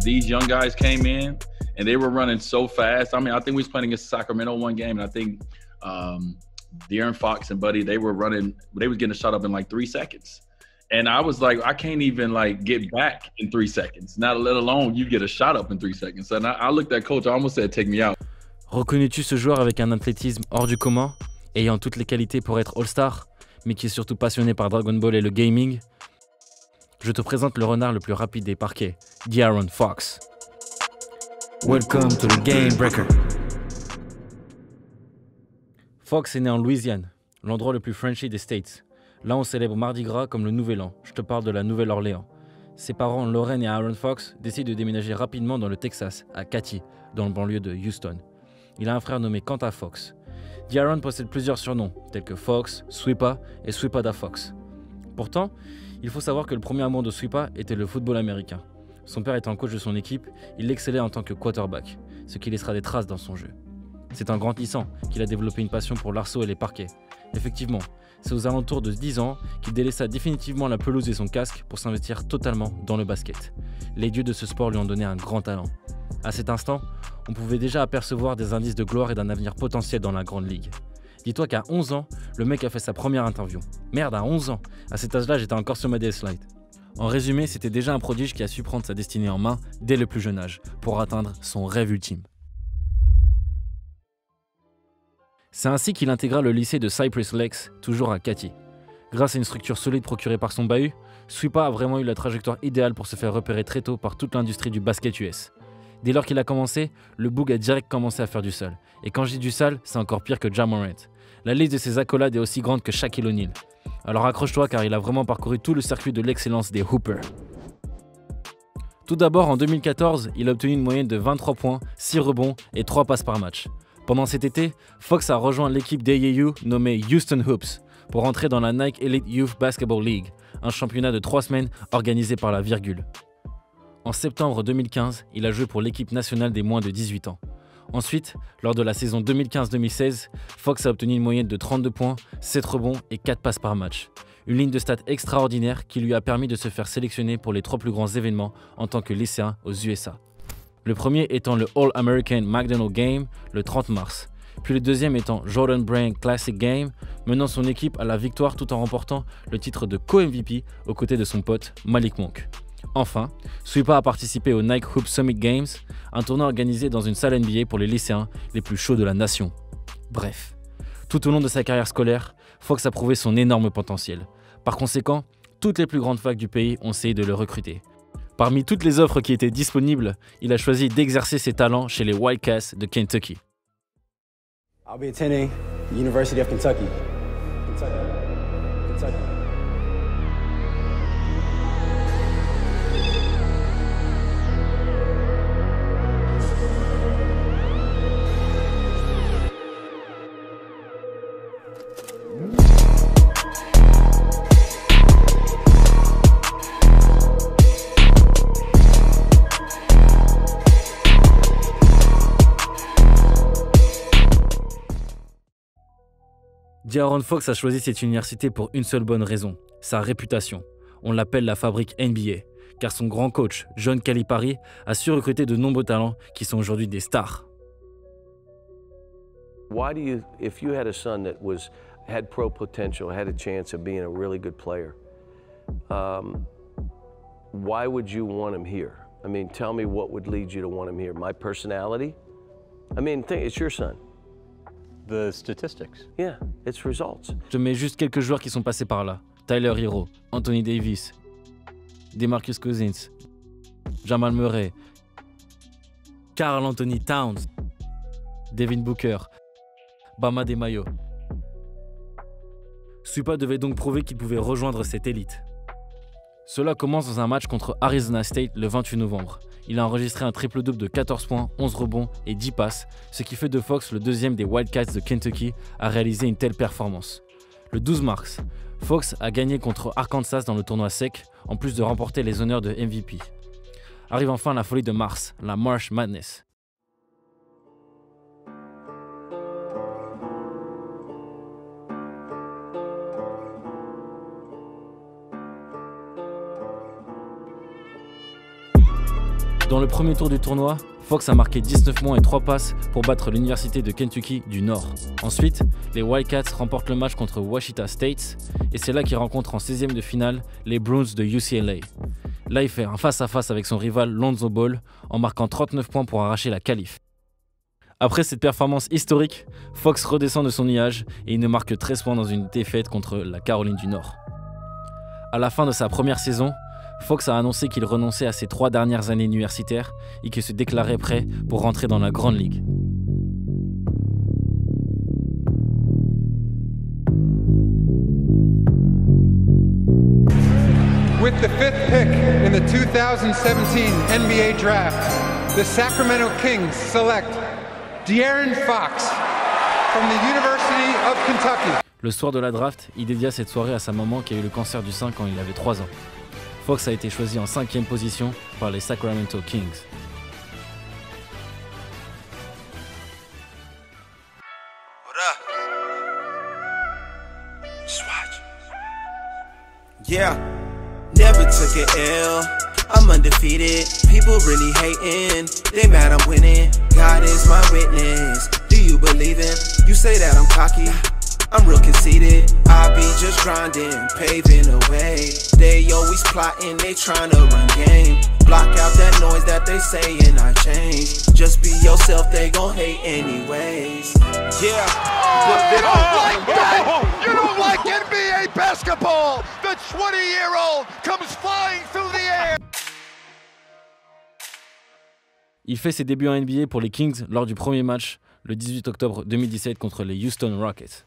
these young guys came in and they were running so fast. I mean, I think we was playing against Sacramento one game, and I think De'Aaron Fox and Buddy, they was getting a shot up in like 3 seconds. And I was like, I can't even like get back in 3 seconds, not let alone you get a shot up in 3 seconds. And I looked at coach, I almost said, take me out. Reconnais-tu ce joueur avec un athlétisme hors du commun, ayant toutes les qualités pour être All-Star, mais qui est surtout passionné par Dragon Ball et le gaming? Je te présente le renard le plus rapide des parquets, De'Aaron Fox. Welcome to the Game Breaker. Fox est né en Louisiane, l'endroit le plus Frenchy des States. Là, on célèbre Mardi Gras comme le Nouvel An. Je te parle de la Nouvelle-Orléans. Ses parents, Lauren et Aaron Fox, décident de déménager rapidement dans le Texas, à Katy, dans le banlieue de Houston. Il a un frère nommé Quentin Fox. De'Aaron possède plusieurs surnoms, tels que Fox, Sweepa et Sweepada Fox. Pourtant, il faut savoir que le premier amour de Sweepa était le football américain. Son père étant coach de son équipe, il excellait en tant que quarterback, ce qui laissera des traces dans son jeu. C'est en grandissant qu'il a développé une passion pour l'arceau et les parquets. Effectivement, c'est aux alentours de 10 ans qu'il délaissa définitivement la pelouse et son casque pour s'investir totalement dans le basket. Les dieux de ce sport lui ont donné un grand talent. À cet instant, on pouvait déjà apercevoir des indices de gloire et d'un avenir potentiel dans la grande ligue. Dis-toi qu'à 11 ans, le mec a fait sa première interview. Merde, à 11 ans! À cet âge-là, j'étais encore sur ma DS Lite. En résumé, c'était déjà un prodige qui a su prendre sa destinée en main dès le plus jeune âge, pour atteindre son rêve ultime. C'est ainsi qu'il intégra le lycée de Cypress Lakes, toujours à Katy. Grâce à une structure solide procurée par son bahut, Sweepa a vraiment eu la trajectoire idéale pour se faire repérer très tôt par toute l'industrie du basket US. Dès lors qu'il a commencé, le Boog a direct commencé à faire du sale. Et quand je dis du sale, c'est encore pire que Ja Morant. La liste de ses accolades est aussi grande que Shaquille O'Neal. Alors accroche-toi car il a vraiment parcouru tout le circuit de l'excellence des Hoopers. Tout d'abord, en 2014, il a obtenu une moyenne de 23 points, 6 rebonds et 3 passes par match. Pendant cet été, Fox a rejoint l'équipe d'AAU nommée Houston Hoops pour entrer dans la Nike Elite Youth Basketball League, un championnat de 3 semaines organisé par la Virgule. En septembre 2015, il a joué pour l'équipe nationale des moins de 18 ans. Ensuite, lors de la saison 2015-2016, Fox a obtenu une moyenne de 32 points, 7 rebonds et 4 passes par match. Une ligne de stats extraordinaire qui lui a permis de se faire sélectionner pour les 3 plus grands événements en tant que lycéen aux USA. Le premier étant le All-American McDonald's Game le 30 mars, puis le deuxième étant Jordan Brand Classic Game, menant son équipe à la victoire tout en remportant le titre de co-MVP aux côtés de son pote Malik Monk. Enfin, Sweepa a participé au Nike Hoop Summit Games, un tournoi organisé dans une salle NBA pour les lycéens les plus chauds de la nation. Bref, tout au long de sa carrière scolaire, Fox a prouvé son énorme potentiel. Par conséquent, toutes les plus grandes facs du pays ont essayé de le recruter. Parmi toutes les offres qui étaient disponibles, il a choisi d'exercer ses talents chez les Wildcats de Kentucky. I'll be attending the University of Kentucky. Kentucky. De'Aaron Fox a choisi cette université pour une seule bonne raison, sa réputation. On l'appelle la fabrique NBA, car son grand coach, John Calipari, a su recruter de nombreux talents qui sont aujourd'hui des stars. Why do you, if you had a son that had pro potential, had a chance of being a really good player, why would you want him here? I mean, tell me what would lead you to want him here. My personality? I mean, it's your son. The statistics. Yeah, it's results. Je mets juste quelques joueurs qui sont passés par là. Tyler Hero, Anthony Davis, DeMarcus Cousins, Jamal Murray, Karl Anthony Towns, Devin Booker, Bam Adebayo. Sweepa devait donc prouver qu'il pouvait rejoindre cette élite. Cela commence dans un match contre Arizona State le 28 novembre. Il a enregistré un triple-double de 14 points, 11 rebonds et 10 passes, ce qui fait de Fox le deuxième des Wildcats de Kentucky à réaliser une telle performance. Le 12 mars, Fox a gagné contre Arkansas dans le tournoi sec, en plus de remporter les honneurs de MVP. Arrive enfin la folie de mars, la March Madness. Dans le premier tour du tournoi, Fox a marqué 19 points et 3 passes pour battre l'université de Kentucky du Nord. Ensuite, les Wildcats remportent le match contre Wichita State et c'est là qu'il rencontre en 16e de finale les Bruins de UCLA. Là, il fait un face-à-face avec son rival Lonzo Ball en marquant 39 points pour arracher la qualif. Après cette performance historique, Fox redescend de son nuage et il ne marque que 13 points dans une défaite contre la Caroline du Nord. À la fin de sa première saison, Fox a annoncé qu'il renonçait à ses 3 dernières années universitaires et qu'il se déclarait prêt pour rentrer dans la Grande Ligue. With the 5th pick in the 2017 NBA Draft, the Sacramento Kings select De'Aaron Fox from the University of Kentucky. Le soir de la draft, il dédia cette soirée à sa maman qui a eu le cancer du sein quand il avait 3 ans. Fox a été choisi en 5e position par les Sacramento Kings. What up? Just watch. Yeah, never took an L. I'm undefeated. People really hating. They mad I'm winning. God is my witness. Do you believe him? You say that I'm cocky. I'm real conceited. I be just grinding, paving the way. They always plotting, they tryna run game. Block out that noise that they saying I change. Just be yourself, they gon' hate anyways. Yeah. You don't like that! You don't like NBA basketball! The 20-year-old comes flying through the air! Il fait ses débuts en NBA pour les Kings lors du premier match, le 18 octobre 2017 contre les Houston Rockets.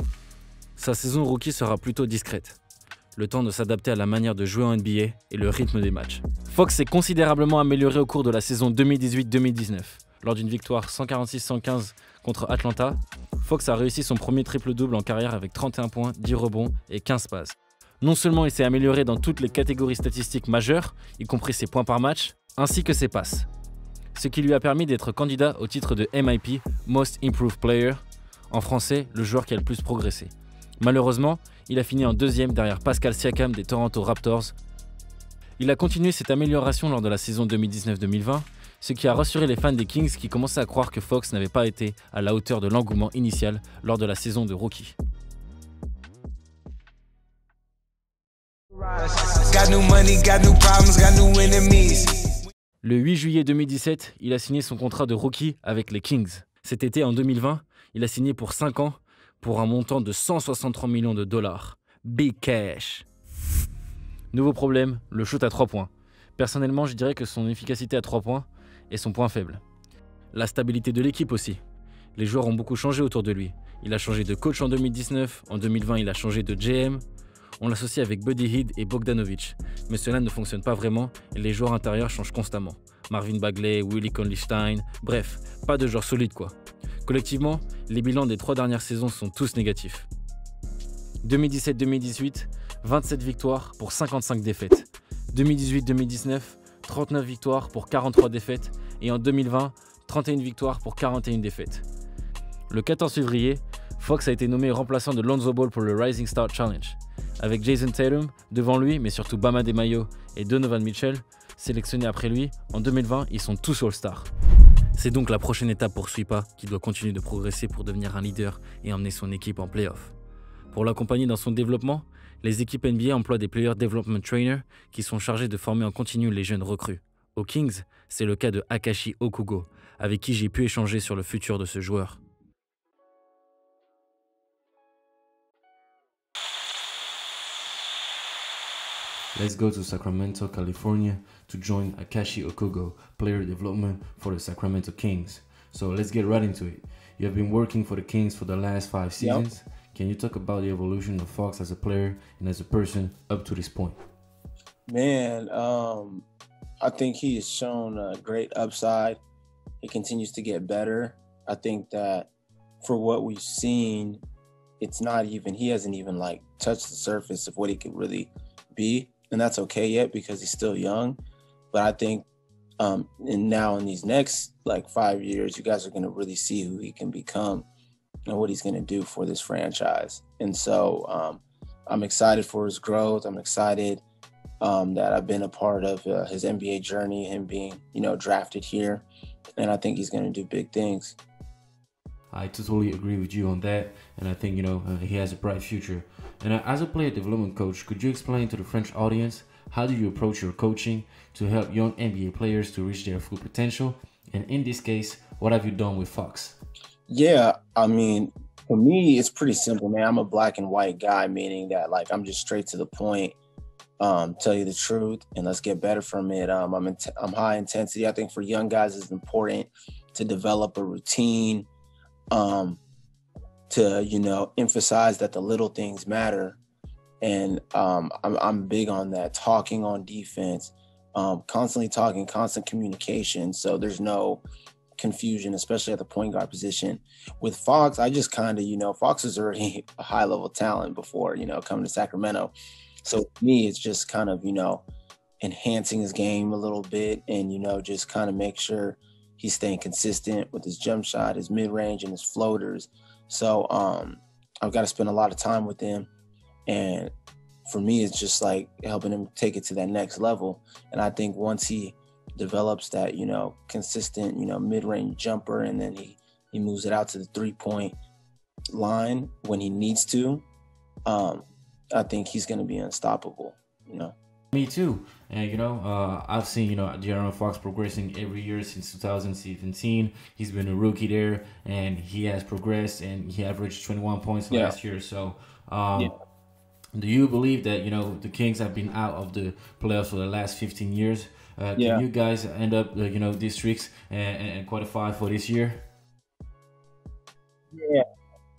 Sa saison rookie sera plutôt discrète. Le temps de s'adapter à la manière de jouer en NBA et le rythme des matchs. Fox s'est considérablement amélioré au cours de la saison 2018-2019. Lors d'une victoire 146-115 contre Atlanta, Fox a réussi son premier triple-double en carrière avec 31 points, 10 rebonds et 15 passes. Non seulement il s'est amélioré dans toutes les catégories statistiques majeures, y compris ses points par match, ainsi que ses passes. Ce qui lui a permis d'être candidat au titre de MIP, Most Improved Player, en français, le joueur qui a le plus progressé. Malheureusement, il a fini en 2e derrière Pascal Siakam des Toronto Raptors. Il a continué cette amélioration lors de la saison 2019-2020, ce qui a rassuré les fans des Kings qui commençaient à croire que Fox n'avait pas été à la hauteur de l'engouement initial lors de la saison de rookie. Le 8 juillet 2017, il a signé son contrat de rookie avec les Kings. Cet été, en 2020, il a signé pour 5 ans pour un montant de 163 millions de dollars. Big cash. Nouveau problème, le shoot à 3 points. Personnellement, je dirais que son efficacité à 3 points est son point faible. La stabilité de l'équipe aussi. Les joueurs ont beaucoup changé autour de lui. Il a changé de coach en 2019, en 2020 il a changé de GM. On l'associe avec Buddy Hield et Bogdanovic, mais cela ne fonctionne pas vraiment et les joueurs intérieurs changent constamment. Marvin Bagley, Willie Cauley-Stein, bref, pas de joueurs solides quoi. Collectivement, les bilans des 3 dernières saisons sont tous négatifs. 2017-2018, 27 victoires pour 55 défaites. 2018-2019, 39 victoires pour 43 défaites. Et en 2020, 31 victoires pour 41 défaites. Le 14 février, Fox a été nommé remplaçant de Lonzo Ball pour le Rising Star Challenge. Avec Jason Tatum devant lui, mais surtout Bam Adebayo et Donovan Mitchell, sélectionnés après lui, en 2020, ils sont tous All-Stars. C'est donc la prochaine étape pour Swipa, qui doit continuer de progresser pour devenir un leader et emmener son équipe en play-off. Pour l'accompagner dans son développement, les équipes NBA emploient des Player Development Trainers qui sont chargés de former en continu les jeunes recrues. Aux Kings, c'est le cas de Akashi Okugo, avec qui j'ai pu échanger sur le futur de ce joueur. Let's go to Sacramento, California to join Akashi Okugo, player development for the Sacramento Kings. So let's get right into it. You have been working for the Kings for the last 5 seasons. Yep. Can you talk about the evolution of Fox as a player and as a person up to this point? Man, I think he has shown a great upside. He continues to get better. I think that for what we've seen, he hasn't even like touched the surface of what he could really be. And that's okay yet because he's still young. But I think and now in these next like 5 years, you guys are going to really see who he can become and what he's going to do for this franchise. And so I'm excited for his growth. I'm excited that I've been a part of his NBA journey, him being, you know, drafted here. And I think he's going to do big things. I totally agree with you on that, and I think, you know, he has a bright future. And as a player development coach, could you explain to the French audience, how do you approach your coaching to help young NBA players to reach their full potential? And in this case, what have you done with Fox? Yeah, I mean, for me, it's pretty simple, man. I'm a black and white guy, meaning that, like, I'm just straight to the point, tell you the truth, and let's get better from it. I'm high intensity. I think for young guys, it's important to develop a routine, to, you know, emphasize that the little things matter. And I'm big on that, talking on defense, constantly talking, constant communication. So there's no confusion, especially at the point guard position. With Fox, I just kind of, you know, Fox is already a high level talent before, you know, coming to Sacramento. So for me, it's just kind of, you know, enhancing his game a little bit and, you know, just kind of make sure he's staying consistent with his jump shot, his mid-range, and his floaters. So I've got to spend a lot of time with him. And for me, it's just like helping him take it to that next level. And I think once he develops that, you know, consistent, you know, mid-range jumper, and then he moves it out to the three-point line when he needs to, I think he's going to be unstoppable, you know. Me too. And, you know, I've seen, you know, De'Aaron Fox progressing every year since 2017. He's been a rookie there, and he has progressed, and he averaged 21 points last year. So, do you believe that, you know, the Kings have been out of the playoffs for the last 15 years? Can you guys end up, you know, these streaks and qualify for this year? Yeah,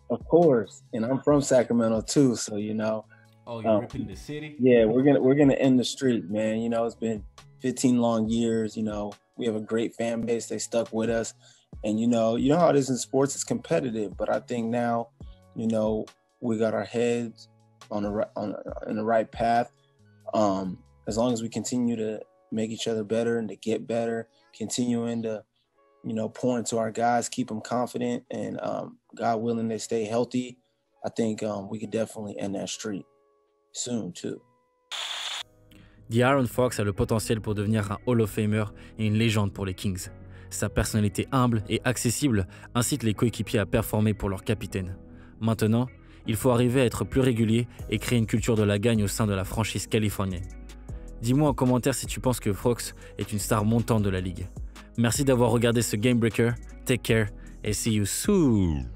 of course. And I'm from Sacramento too, so, you know. Oh, you're ripping the city? Yeah, we're gonna end the streak, man. You know, it's been 15 long years. You know, we have a great fan base. They stuck with us, and you know how it is in sports. It's competitive, but I think now, you know, we got our heads in the right path. As long as we continue to make each other better and to get better, continuing to, you know, pour into our guys, keep them confident, and God willing, they stay healthy. I think we could definitely end that streak soon too. De'Aaron Fox a le potentiel pour devenir un Hall of Famer et une légende pour les Kings. Sa personnalité humble et accessible incite les coéquipiers à performer pour leur capitaine. Maintenant, il faut arriver à être plus régulier et créer une culture de la gagne au sein de la franchise californienne. Dis-moi en commentaire si tu penses que Fox est une star montante de la ligue. Merci d'avoir regardé ce Game Breaker, take care et see you soon!